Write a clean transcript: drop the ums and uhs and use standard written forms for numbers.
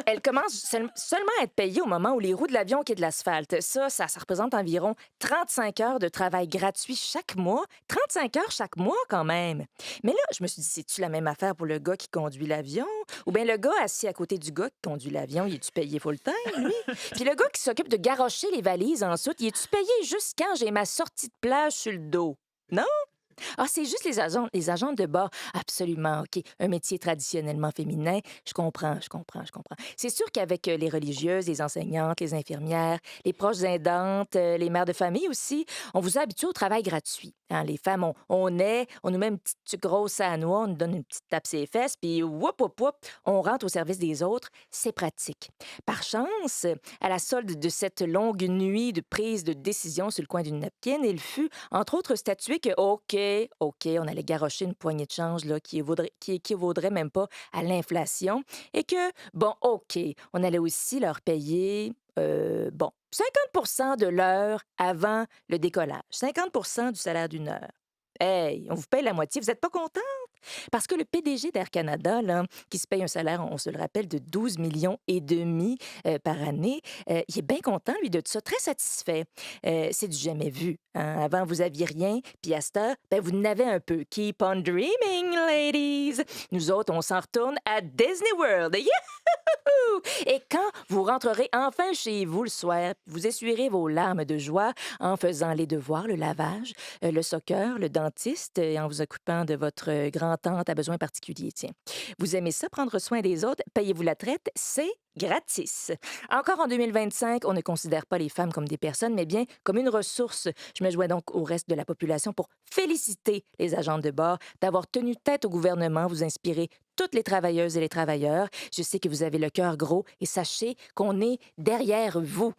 Elle commence seulement à être payée au moment où les roues de l'avion quittent l'asphalte. Ça représente environ 35 heures de travail gratuit chaque mois. 35 heures chaque mois, quand même. Mais là, je me suis dit, c'est-tu la même affaire pour le gars qui conduit l'avion? Ou bien le gars assis à côté du gars qui conduit l'avion, il est-tu payé full-time, lui? Puis le gars qui s'occupe de garrocher les valises ensuite, il est-tu payé juste quand j'ai ma sortie de plage sur le dos? Non? Ah, c'est juste les agents de bord. Absolument, OK. Un métier traditionnellement féminin. Je comprends. C'est sûr qu'avec les religieuses, les enseignantes, les infirmières, les proches aidantes, les mères de famille aussi, on vous a habitué au travail gratuit. Hein. Les femmes, on naît, on nous met une petite grosse à noix, on nous donne une petite tape sur les fesses, puis whoop, on rentre au service des autres. C'est pratique. Par chance, à la solde de cette longue nuit de prise de décision sur le coin d'une napkin, il fut entre autres, statuer que, OK, on allait garrocher une poignée de change là, qui équivaudrait même pas à l'inflation et que, bon, OK, on allait aussi leur payer, 50 de l'heure avant le décollage, 50 du salaire d'une heure. Hey, on vous paye la moitié, vous êtes pas content? Parce que le PDG d'Air Canada, là, qui se paye un salaire, on se le rappelle, de 12 millions et demi par année, il est bien content, lui, de ça, très satisfait. C'est du jamais vu. Hein. Avant, vous aviez rien, puis à cette heure, ben, vous en avez un peu. Keep on dreaming, ladies! Nous autres, on s'en retourne à Disney World. Youhou! Et quand vous rentrerez enfin chez vous le soir, vous essuierez vos larmes de joie en faisant les devoirs, le lavage, le soccer, le dentiste, et en vous occupant de votre grand-tante à besoins particuliers, tiens. Vous aimez ça, prendre soin des autres? Payez-vous la traite, c'est gratis. Encore en 2025, on ne considère pas les femmes comme des personnes, mais bien comme une ressource. Je me joins donc au reste de la population pour féliciter les agents de bord d'avoir tenu tête au gouvernement, vous inspirez toutes les travailleuses et les travailleurs. Je sais que vous avez le cœur gros et sachez qu'on est derrière vous.